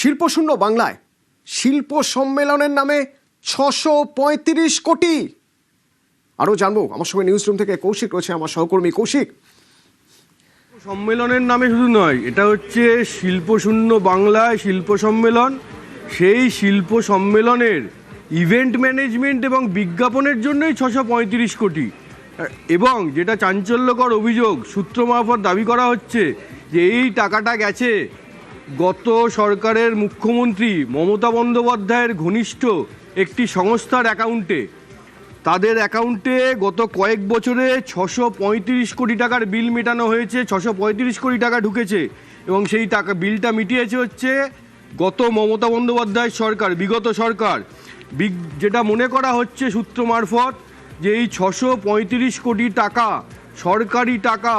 শিল্পশূন্য বাংলায় শিল্প সম্মেলনের নামে ৬৩৫ কোটি। আরও জানবো, আমার সঙ্গে নিউজ রুম থেকে কৌশিক রয়েছে, আমার সহকর্মী কৌশিক। সম্মেলনের নামে শুধু নয়, এটা হচ্ছে শিল্পশূন্য বাংলায় শিল্প সম্মেলন। সেই শিল্প সম্মেলনের ইভেন্ট ম্যানেজমেন্ট এবং বিজ্ঞাপনের জন্যই ৬৩৫ কোটি। এবং যেটা চাঞ্চল্যকর অভিযোগ, সূত্র মারফত দাবি করা হচ্ছে যে এই টাকাটা গেছে গত সরকারের মুখ্যমন্ত্রী মমতা বন্দ্যোপাধ্যায়ের ঘনিষ্ঠ একটি সংস্থার অ্যাকাউন্টে। তাদের অ্যাকাউন্টে গত কয়েক বছরে ৬৩৫ কোটি টাকার বিল মেটানো হয়েছে, ৬৩৫ কোটি টাকা ঢুকেছে। এবং সেই টাকা বিলটা মিটিয়েছে হচ্ছে গত মমতা বন্দ্যোপাধ্যায় সরকার, বিগত সরকার। যেটা মনে করা হচ্ছে সূত্র মারফত যে এই ৬৩৫ কোটি টাকা সরকারি টাকা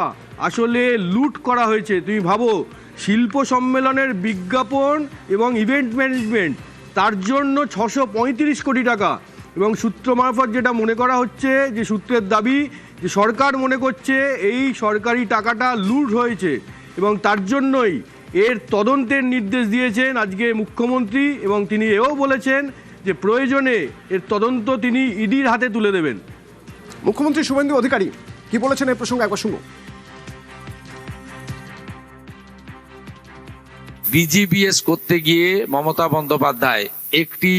আসলে লুট করা হয়েছে। তুমি ভাবো, শিল্প সম্মেলনের বিজ্ঞাপন এবং ইভেন্ট ম্যানেজমেন্ট, তার জন্য ৬৩৫ কোটি টাকা। এবং সূত্র মারফত যেটা মনে করা হচ্ছে, যে সূত্রের দাবি যে সরকার মনে করছে এই সরকারি টাকাটা লুট হয়েছে এবং তার জন্যই এর তদন্তের নির্দেশ দিয়েছেন আজকে মুখ্যমন্ত্রী। এবং তিনি এও বলেছেন যে প্রয়োজনে এর তদন্ত তিনি ইডির হাতে তুলে দেবেন। মুখ্যমন্ত্রী শুভেন্দু অধিকারী কি বলেছেন এই প্রসঙ্গে একবার শুনুন। বিজিবিএস করতে গিয়ে মমতা বন্দ্যোপাধ্যায় একটি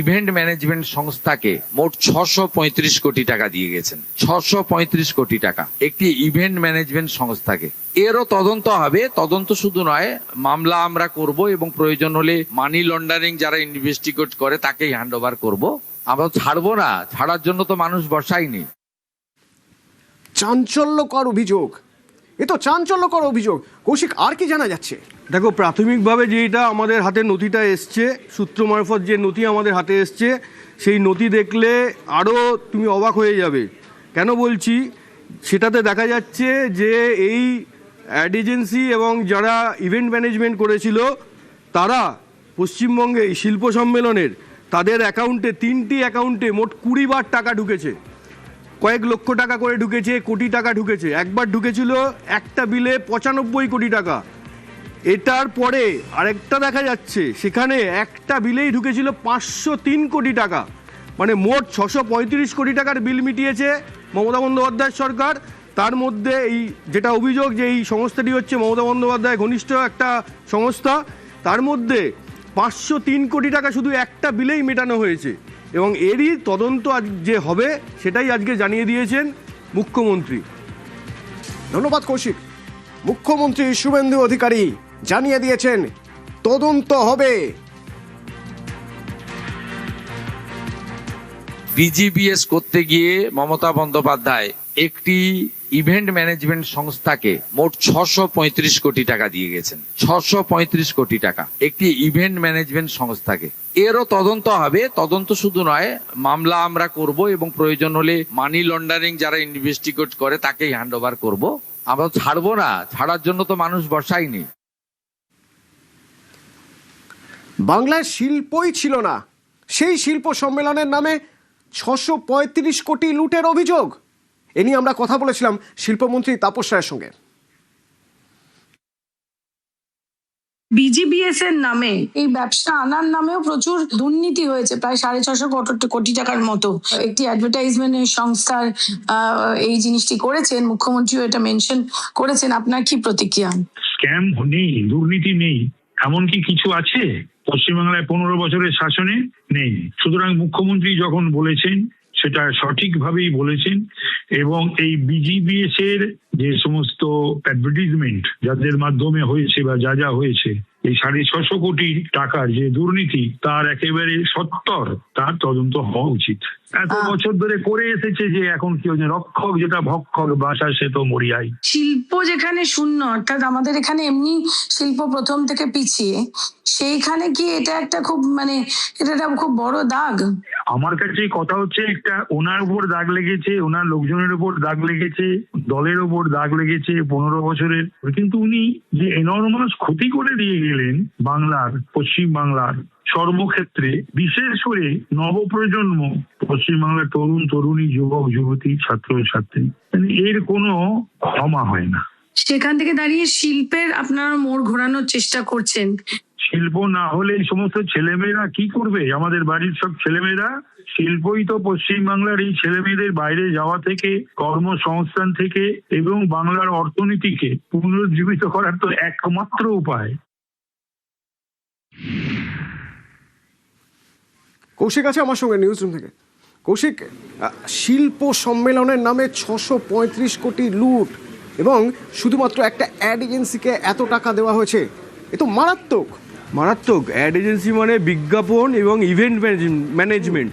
ইভেন্ট ম্যানেজমেন্ট সংস্থাকে মোট ৬৩৫ কোটি টাকা দিয়ে গেছেন। ৬৩৫ কোটি টাকা একটি ইভেন্ট ম্যানেজমেন্ট সংস্থাকে। এরও তদন্ত হবে। তদন্ত শুধু নয়, মামলা আমরা করব এবং প্রয়োজন হলে মানি লন্ডারিং যারা ইনভেস্টিগেট করে তাকেই হ্যান্ড ওভার করবো। আমরা ছাড়বো না, ছাড়ার জন্য তো মানুষ বসায়নি। চাঞ্চল্যকর অভিযোগ, এ তো চাঞ্চল্যকর অভিযোগ। কৌশিক, আর কি জানা যাচ্ছে? দেখো, প্রাথমিকভাবে যেটা আমাদের হাতে নথিটা এসছে, সূত্র মারফত যে নথি আমাদের হাতে এসছে, সেই নথি দেখলে আরও তুমি অবাক হয়ে যাবে। কেন বলছি, সেটাতে দেখা যাচ্ছে যে এই অ্যাড এজেন্সি এবং যারা ইভেন্ট ম্যানেজমেন্ট করেছিল তারা পশ্চিমবঙ্গে এই শিল্প সম্মেলনের তাদের অ্যাকাউন্টে, 3টি অ্যাকাউন্টে মোট 20 বার টাকা ঢুকেছে। কয়েক লক্ষ টাকা করে ঢুকেছে, কোটি টাকা ঢুকেছে। একবার ঢুকেছিল একটা বিলে ৯৫ কোটি টাকা। এটার পরে আরেকটা দেখা যাচ্ছে, সেখানে একটা বিলেই ঢুকেছিল ৫০৩ কোটি টাকা। মানে মোট ৬৩৫ কোটি টাকার বিল মিটিয়েছে মমতা বন্দ্যোপাধ্যায় সরকার। তার মধ্যে এই যেটা অভিযোগ যে এই সংস্থাটি হচ্ছে মমতা বন্দ্যোপাধ্যায় ঘনিষ্ঠ একটা সংস্থা, তার মধ্যে ৫০৩ কোটি টাকা শুধু একটা বিলেই মেটানো হয়েছে। এবং এরই তদন্ত আজ যে হবে সেটাই আজকে জানিয়ে দিয়েছেন মুখ্যমন্ত্রী। ধন্যবাদ কৌশিক। মুখ্যমন্ত্রী শুভেন্দু অধিকারী জানিয়ে দিয়েছেন তদন্ত হবে। বিজিবিএস করতে গিয়ে মমতা বন্দ্যোপাধ্যায় একটি ইভেন্ট ম্যানেজমেন্ট সংস্থাকে মোট ৬৩৫ কোটি টাকা দিয়ে গেছেন। ৬৩৫ কোটি টাকা একটি ইভেন্ট ম্যানেজমেন্ট সংস্থাকে। এরও তদন্ত হবে। তদন্ত শুধু নয়, মামলা আমরা করব এবং প্রয়োজন হলে মানি লন্ডারিং যারা ইনভেস্টিগেট করে তাকেই হ্যান্ড ওভার করবো। আমরা ছাড়বো না, ছাড়ার জন্য তো মানুষ বসায়নি। বাংলায় শিল্পই ছিল না, সেই শিল্প সম্মেলনের নামে ৬৩৫ কোটি লুটের অভিযোগ। এ নিয়ে আমরা কথা বলেছিলাম শিল্পমন্ত্রী তাপস রায়ের সঙ্গে। বিজিবিএস এর নামে এই ব্যবসা আনার নামেও প্রচুর দুর্নীতি হয়েছে, প্রায় ৬৫০ কোটি টাকার মতো। একটি অ্যাডভার্টাইজমেন্টের সংস্থার এই জিনিসটি করেছেন, মুখ্যমন্ত্রীও এটা মেনশন করেছেন। আপনার কি প্রতিক্রিয়া? স্ক্যাম নেই, দুর্নীতি নেই, এমনকি কিছু আছে পশ্চিমবাংলায় ১৫ বছরের শাসনে নেই। সুতরাং মুখ্যমন্ত্রী যখন বলেছেন সেটা সঠিকভাবেই বলেছেন। এবং এই বিজিবিএস এর যে সমস্ত অ্যাডভার্টাইজমেন্ট যাদের মাধ্যমে হয়েছে বা যা যা হয়েছে, এই ৬৫০ কোটি টাকার যে দুর্নীতি, তার একেবারে সত্তর তার তদন্ত হওয়া উচিত। এত বছর ধরে করে এসেছে যে এখন কি হচ্ছে, রক্ষক যেটা ভক্ষক, বাসা সে তো মরিয়াই। শিল্প যেখানে শূন্য, অর্থাৎ আমাদের এখানে এমনি শিল্প প্রথম থেকে পিছিয়ে, সেইখানে কি এটা একটা খুব এটা খুব বড় দাগ? আমার কাছে কথা হচ্ছে, একটা ওনার উপর দাগ লেগেছে, ওনার লোকজনের উপর দাগ লেগেছে, দলের উপর দাগ লেগেছে ১৫ বছরের। কিন্তু উনি যে এনর্মাস ক্ষতি করে দিয়ে গেলেন বাংলার, পশ্চিম বাংলার সর্বক্ষেত্রে, বিশেষ করে নবপ্রজন্ম, পশ্চিমবাংলার তরুণ তরুণী, যুবক যুবতী, ছাত্র ছাত্রী, এর কোনো ক্ষমা হয় না। সেখান থেকে দাঁড়িয়ে শিল্পের আপনারা মোড় ঘোরানোর চেষ্টা করছেন। শিল্প না হলে এই সমস্ত ছেলেমেয়েরা কি করবে? আমাদের বাড়ির সব ছেলেমেয়েরা, শিল্পই তো পশ্চিমবাংলার এই ছেলেমেয়েদের বাইরে যাওয়া থেকে, কর্মসংস্থান থেকে এবং বাংলার অর্থনীতিকে পুনরুজ্জীবিত করার তো একমাত্র উপায়। কৌশিক আছে আমার সঙ্গে নিউজ রুম থেকে। কৌশিক, শিল্প সম্মেলনের নামে 635 কোটি লুট এবং শুধুমাত্র একটা অ্যাড এজেন্সিকে এত টাকা দেওয়া হয়েছে, এ তো মারাত্মক। মারাত্মক। অ্যাড এজেন্সি মানে বিজ্ঞাপন এবং ইভেন্ট ম্যানেজমেন্ট,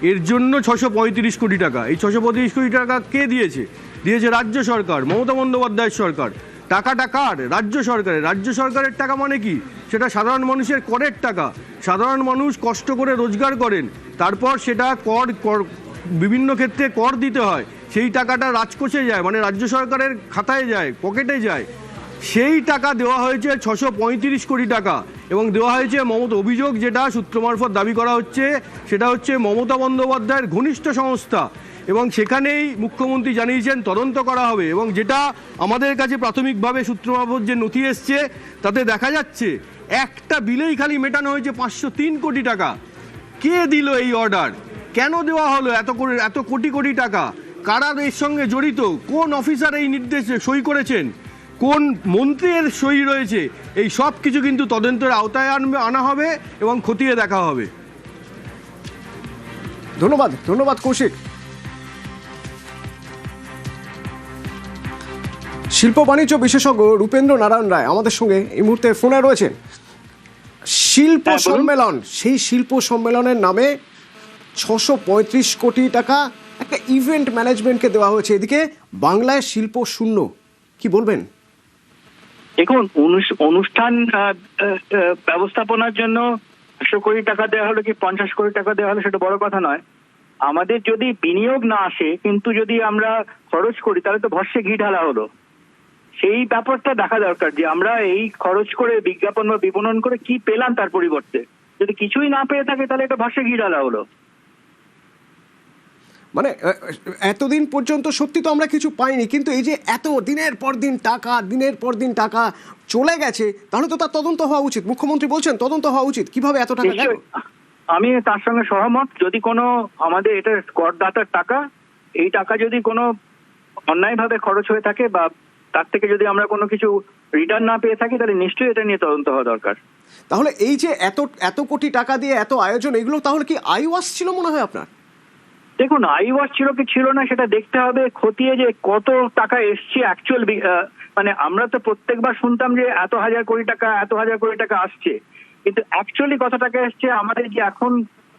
এর জন্য 635 কোটি টাকা। এই 635 কোটি টাকা কে দিয়েছে? দিয়েছে রাজ্য সরকার, মমতা বন্দ্যোপাধ্যায়ের সরকার। টাকাটা কার? রাজ্য সরকারের। রাজ্য সরকারের টাকা মানে কি? সেটা সাধারণ মানুষের করের টাকা। সাধারণ মানুষ কষ্ট করে রোজগার করেন, তারপর সেটা কর বিভিন্ন ক্ষেত্রে কর দিতে হয়, সেই টাকাটা রাজকোষে যায়, মানে রাজ্য সরকারের খাতায় যায়, পকেটে যায়। সেই টাকা দেওয়া হয়েছে 635 কোটি টাকা এবং দেওয়া হয়েছে মমতা। অভিযোগ যেটা সূত্র মারফত দাবি করা হচ্ছে সেটা হচ্ছে মমতা বন্দ্যোপাধ্যায়ের ঘনিষ্ঠ সংস্থা, এবং সেখানেই মুখ্যমন্ত্রী জানিয়েছেন তদন্ত করা হবে। এবং যেটা আমাদের কাছে প্রাথমিকভাবে সূত্র মারফত যে নথি এসছে তাতে দেখা যাচ্ছে একটা বিলেই খালি মেটানো হয়েছে 503 কোটি টাকা। কে দিল এই অর্ডার? কেন দেওয়া হলো এত কোটি কোটি টাকা? কারা এর সঙ্গে জড়িত? কোন অফিসার এই নির্দেশে সই করেছেন? কোন মন্ত্রীর সই রয়েছে? এই সব কিছু কিন্তু তদন্তের আওতায় আনা হবে এবং খতিয়ে দেখা হবে। ধন্যবাদ কৌশিক। শিল্প বাণিজ্য বিশেষজ্ঞ রূপেন্দ্র নারায়ণ রায় আমাদের সঙ্গে এই মুহূর্তে ফোনে রয়েছেন। শিল্প সম্মেলন, সেই শিল্প সম্মেলনের নামে 635 কোটি টাকা একটা ইভেন্ট ম্যানেজমেন্টকে দেওয়া হয়েছে, এদিকে বাংলায় শিল্প শূন্য। কি বলবেন? দেখুন, অনুষ্ঠান ব্যবস্থাপনার জন্য 100 কোটি টাকা দেওয়া হলো কি 50 কোটি টাকা দেওয়া হলো সেটা বড় কথা নয়। আমাদের যদি বিনিয়োগ না আসে কিন্তু যদি আমরা খরচ করি তাহলে তো ভস্যে ঘি ঢালা হলো। সেই ব্যাপারটা দেখা দরকার যে আমরা এই খরচ করে বিজ্ঞাপন বা বিপণন করে কি পেলাম তার পরিবর্তে। যদি কিছুই না পেয়ে থাকে তাহলে এটা ভস্যে ঘি ঢালা হলো। মানে এতদিন পর্যন্ত সত্যি তো আমরা কিছু পাইনি, কিন্তু এই যে এত দিনের পর দিন টাকা চলে গেছে, তাহলে তো তার তদন্ত হওয়া উচিত। মুখ্যমন্ত্রী বলছেন তদন্ত হওয়া উচিত। কিভাবে এত টাকা গেল? আমি তার সঙ্গে সহমত। যদি কোনো আমাদের এটা করদাতার টাকা, এই টাকা যদি কোনো অন্যায়ভাবে খরচ হয়ে থাকে বা তার থেকে যদি আমরা কোনো কিছু রিটার্ন না পেয়ে থাকি তাহলে নিশ্চয়ই এটা নিয়ে তদন্ত হওয়া দরকার। তাহলে এই যে এত কোটি টাকা দিয়ে এত আয়োজন, এগুলো তাহলে কি আইওয়াস ছিল মনে হয় আপনার? দেখুন, আইওয়াস ছিল কি ছিল না সেটা দেখতে হবে খতিয়ে, যে কত টাকা এসছে অ্যাকচুয়াল। মানে আমরা তো প্রত্যেকবার শুনতাম যে এত হাজার কোটি টাকা আসছে, কিন্তু অ্যাকচুয়ালি কত টাকা এসছে আমাদের যে এখন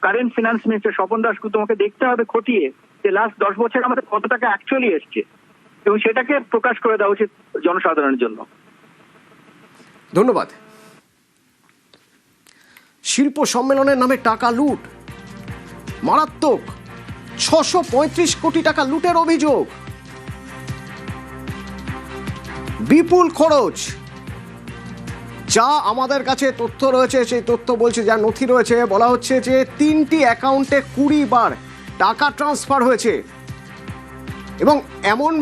current finance minister Swapan Das, তোমাকে দেখতে হবে খতিয়ে যে লাস্ট 10 বছর আমাদের কত টাকা অ্যাকচুয়ালি এসছে এবং সেটাকে প্রকাশ করে দেওয়া উচিত জনসাধারণের জন্য। ধন্যবাদ। শিল্প সম্মেলনের নামে টাকা লুট, মারাত্মক। 635 কোটি টাকা লুটের অভিযোগ, বিপুল খরচ। যা আমাদের কাছে তথ্য রয়েছে সেই তথ্য বলছে, যা নথি রয়েছে বলা হচ্ছে যে 3টি অ্যাকাউন্টে 20 বার টাকা ট্রান্সফার হয়েছে এবং এমন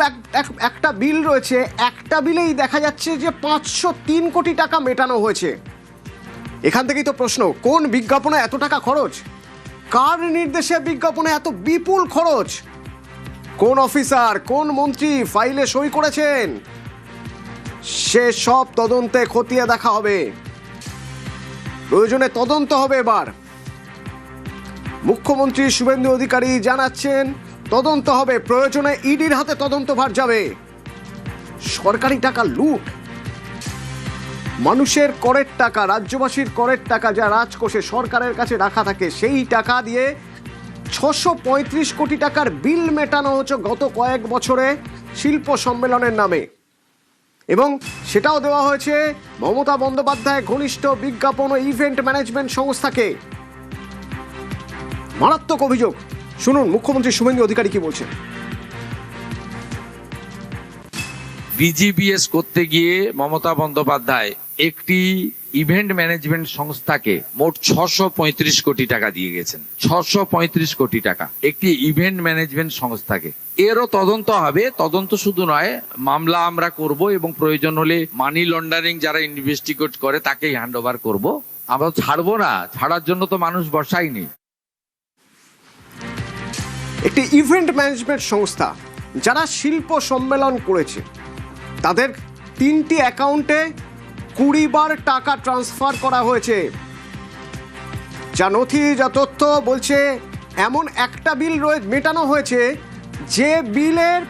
একটা বিল রয়েছে, একটা বিলেই দেখা যাচ্ছে যে 503 কোটি টাকা মেটানো হয়েছে। এখান থেকেই তো প্রশ্ন, কোন বিজ্ঞাপনে এত টাকা খরচ? কার নির্দেশে বিজ্ঞাপনে এত বিপুল খরচ? কোন অফিসার, কোন মন্ত্রী ফাইলে সই করেছেন? সে সব তদন্তে খতিয়ে দেখা হবে, প্রয়োজনে তদন্ত হবে। এবার মুখ্যমন্ত্রী শুভেন্দু অধিকারী জানাচ্ছেন তদন্ত হবে, প্রয়োজনে ইডির হাতে তদন্তভার যাবে। সরকারি টাকা লুট, মানুষের করের টাকা, রাজ্যবাসীর করের টাকা যা রাজকোষে সরকারের কাছে রাখা থাকে, সেই টাকা দিয়ে 635 কোটি টাকার বিল মেটানো হচ্ছে গত কয়েক বছরে শিল্প সম্মেলনের নামে, এবং সেটাও দেওয়া হয়েছে মমতা বন্দ্যোপাধ্যায় ঘনিষ্ঠ বিজ্ঞাপন ও ইভেন্ট ম্যানেজমেন্ট সংস্থাকে। মারাত্মক অভিযোগ। শুনুন মুখ্যমন্ত্রী শুভেন্দু অধিকারী কি বলছেন। বিজিবিএস করতে গিয়ে মমতা বন্দ্যোপাধ্যায় একটি ইভেন্ট ম্যানেজমেন্ট সংস্থাকে মোট 635 কোটি টাকা দিয়ে গেছেন। 635 কোটি টাকা একটি ইভেন্ট ম্যানেজমেন্ট সংস্থাকে। এরও তদন্ত হবে। তদন্ত শুধু নয়, মামলা আমরা করব এবং প্রয়োজন হলে মানি লন্ডারিং যারা ইনভেস্টিগেট করে তাকেই হ্যান্ড ওভার করবো। আমরা ছাড়বো না, ছাড়ার জন্য তো মানুষ বসায়নি। একটি ইভেন্ট ম্যানেজমেন্ট সংস্থা যারা শিল্প সম্মেলন করেছে তাদের 3টি অ্যাকাউন্টে 20 বার টাকা ট্রান্সফার করা হয়েছে। যা নথি, যা তথ্য বলছে, এমন একটা বিল মেটানো হয়েছে যে বিলের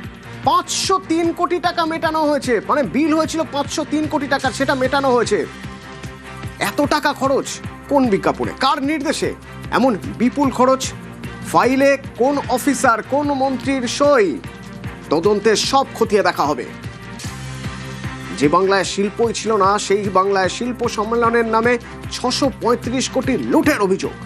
503 কোটি টাকা মেটানো হয়েছে। মানে বিল হয়েছিল 503 কোটি টাকা, সেটা মেটানো হয়েছে। এত টাকা খরচ কোন বিজ্ঞাপনে, কার নির্দেশে এমন বিপুল খরচ? ফাইলে কোন অফিসার, কোন মন্ত্রীর সই? তদন্তে সব খতিয়ে দেখা হবে। যে বাংলায় শিল্পই ছিল না, সেই বাংলায় শিল্প সম্মেলনের নামে 635 কোটি লুটের অভিযোগ।